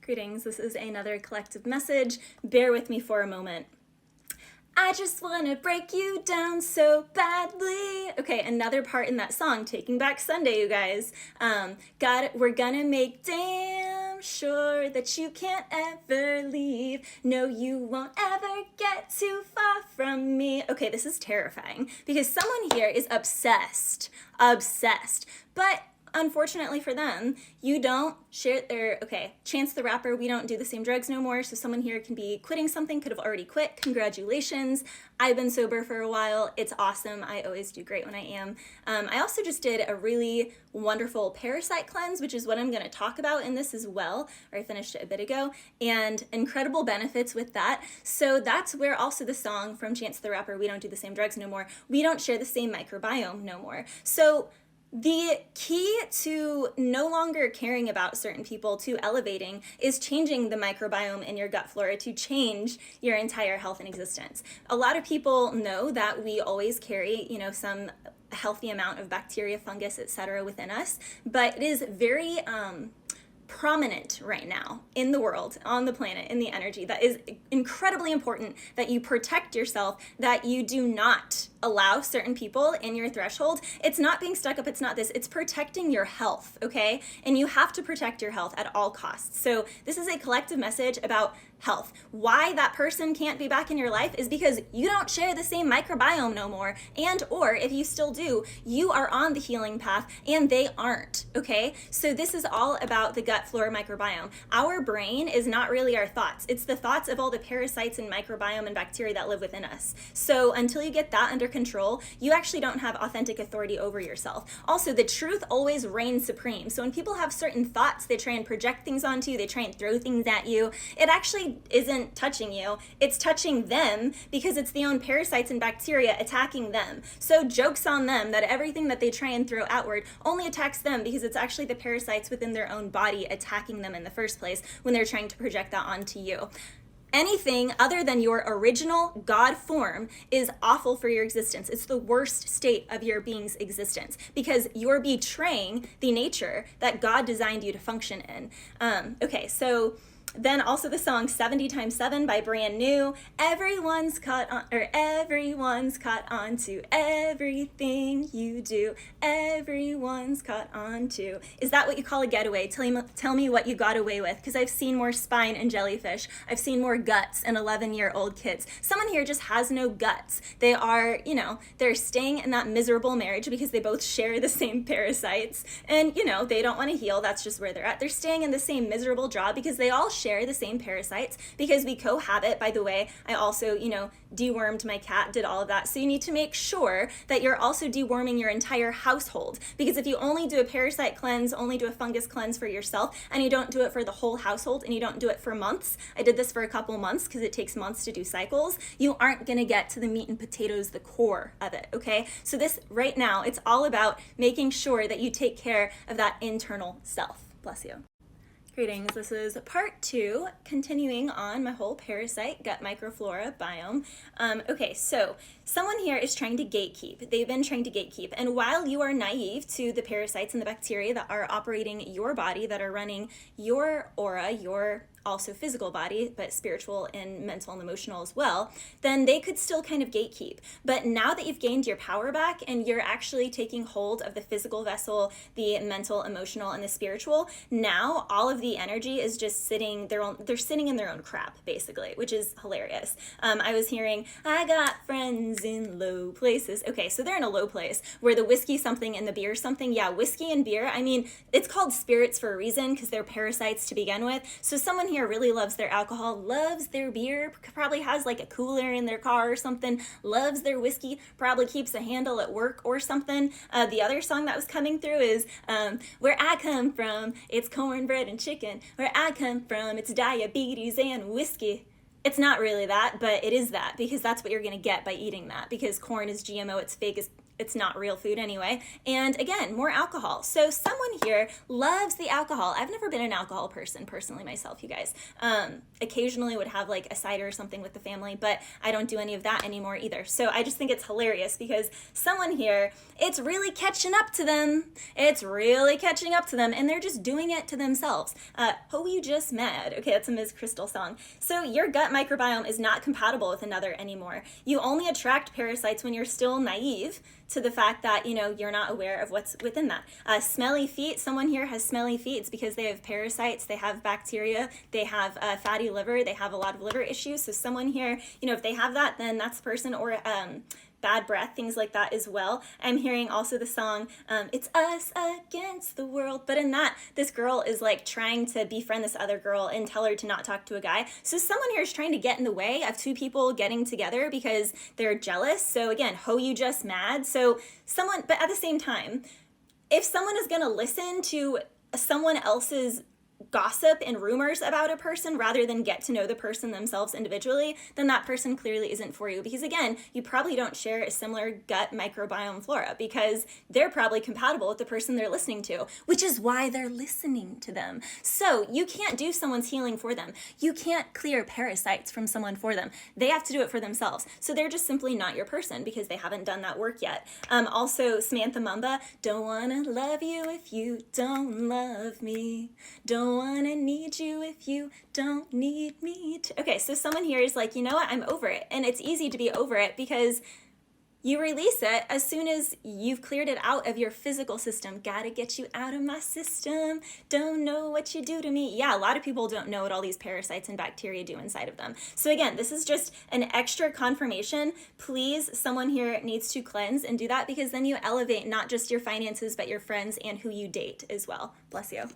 Greetings, this is another collective message. Bear with me for a moment. I just wanna break you down so badly. Okay, another part in that song, Taking Back Sunday, you guys. We're gonna make damn sure that you can't ever leave. No, you won't ever get too far from me. Okay, this is terrifying because someone here is obsessed. But unfortunately for them, you don't share their, Chance the Rapper, we don't do the same drugs no more, so someone here can be quitting something, could have already quit, congratulations. I've been sober for a while, it's awesome, I always do great when I am. I also just did a really wonderful parasite cleanse, which is what I'm gonna talk about in this as well, or I finished it a bit ago, and incredible benefits with that. So that's where also the song from Chance the Rapper, we don't do the same drugs no more, we don't share the same microbiome no more. So the key to no longer caring about certain people, to elevating, is changing the microbiome in your gut flora to change your entire health and existence. A lot of people know that we always carry, some healthy amount of bacteria, fungus, etc. within us, but it is very prominent right now in the world, on the planet, in the energy, that is incredibly important that you protect yourself, that you do not allow certain people in your threshold. It's not being stuck up, it's not this, it's protecting your health, okay? And you have to protect your health at all costs. So this is a collective message about health. Why that person can't be back in your life is because you don't share the same microbiome no more, and or if you still do, you are on the healing path and they aren't, okay? So this is all about the gut flora microbiome. Our brain is not really our thoughts. It's the thoughts of all the parasites and microbiome and bacteria that live within us. So until you get that under control, you actually don't have authentic authority over yourself. Also, the truth always reigns supreme. So when people have certain thoughts, they try and project things onto you, they try and throw things at you, it actually isn't touching you, it's touching them because it's the own parasites and bacteria attacking them. So joke's on them that everything that they try and throw outward only attacks them because it's actually the parasites within their own body attacking them in the first place when they're trying to project that onto you. Anything other than your original God form is awful for your existence. It's the worst state of your being's existence because you're betraying the nature that God designed you to function in. So then also the song 70 times 7 by Brand New. Everyone's caught on to everything you do. Everyone's caught on to. Is that what you call a getaway? Tell me what you got away with, because I've seen more spine and jellyfish. I've seen more guts and 11-year-old kids. Someone here just has no guts. They are, they're staying in that miserable marriage because they both share the same parasites and, they don't want to heal. That's just where they're at. They're staying in the same miserable job because they all share the same parasites, because we cohabit. By the way, I also, dewormed my cat, did all of that. So you need to make sure that you're also deworming your entire household, because if you only do a parasite cleanse, only do a fungus cleanse for yourself, and you don't do it for the whole household, and you don't do it for months, I did this for a couple months because it takes months to do cycles, you aren't going to get to the meat and potatoes, the core of it, okay? So this right now, it's all about making sure that you take care of that internal self. Bless you. Greetings, this is part 2, continuing on my whole parasite gut microflora biome. So someone here is trying to gatekeep. They've been trying to gatekeep. And while you are naive to the parasites and the bacteria that are operating your body, that are running your aura, your also physical body, but spiritual and mental and emotional as well, then they could still kind of gatekeep. But now that you've gained your power back and you're actually taking hold of the physical vessel, the mental, emotional, and the spiritual, now all of the energy is just they're sitting in their own crap, basically, which is hilarious. I was hearing, I got friends in low places. Okay, so they're in a low place where the whiskey something and the beer something. Yeah, whiskey and beer, it's called spirits for a reason because they're parasites to begin with. So someone here really loves their alcohol, loves their beer, probably has like a cooler in their car or something, loves their whiskey, probably keeps a handle at work or something. The other song that was coming through is Where I Come From, it's cornbread and chicken. Where I come from, it's diabetes and whiskey. It's not really that, but it is that, because that's what you're going to get by eating that, because corn is GMO, it's fake, it's not real food anyway. And again, more alcohol. So someone here loves the alcohol. I've never been an alcohol person personally myself, you guys. Occasionally would have like a cider or something with the family, but I don't do any of that anymore either. So I just think it's hilarious because someone here, it's really catching up to them. It's really catching up to them, and they're just doing it to themselves. Oh, you just mad. Okay, that's a Ms. Crystal song. So your gut microbiome is not compatible with another anymore. You only attract parasites when you're still naive to the fact that, you're not aware of what's within that. Smelly feet, someone here has smelly feet. It's because they have parasites, they have bacteria, they have fatty liver, they have a lot of liver issues. So someone here, if they have that, then that's the person, or bad breath, things like that as well. I'm hearing also the song, It's Us Against the World. But in that, this girl is like trying to befriend this other girl and tell her to not talk to a guy. So someone here is trying to get in the way of two people getting together because they're jealous. So again, ho, you just mad. So someone, but at the same time, if someone is going to listen to someone else's gossip and rumors about a person rather than get to know the person themselves individually, then that person clearly isn't for you. Because again, you probably don't share a similar gut microbiome flora because they're probably compatible with the person they're listening to, which is why they're listening to them. So you can't do someone's healing for them. You can't clear parasites from someone for them. They have to do it for themselves. So they're just simply not your person because they haven't done that work yet. Also, Samantha Mumba, don't wanna love you if you don't love me. Don't wanna need you if you don't need me to. Okay, so someone here is like, you know what, I'm over it. And it's easy to be over it because you release it as soon as you've cleared it out of your physical system. Gotta get you out of my system. Don't know what you do to me. Yeah, a lot of people don't know what all these parasites and bacteria do inside of them. So again, this is just an extra confirmation. Please, someone here needs to cleanse and do that because then you elevate not just your finances, but your friends and who you date as well. Bless you.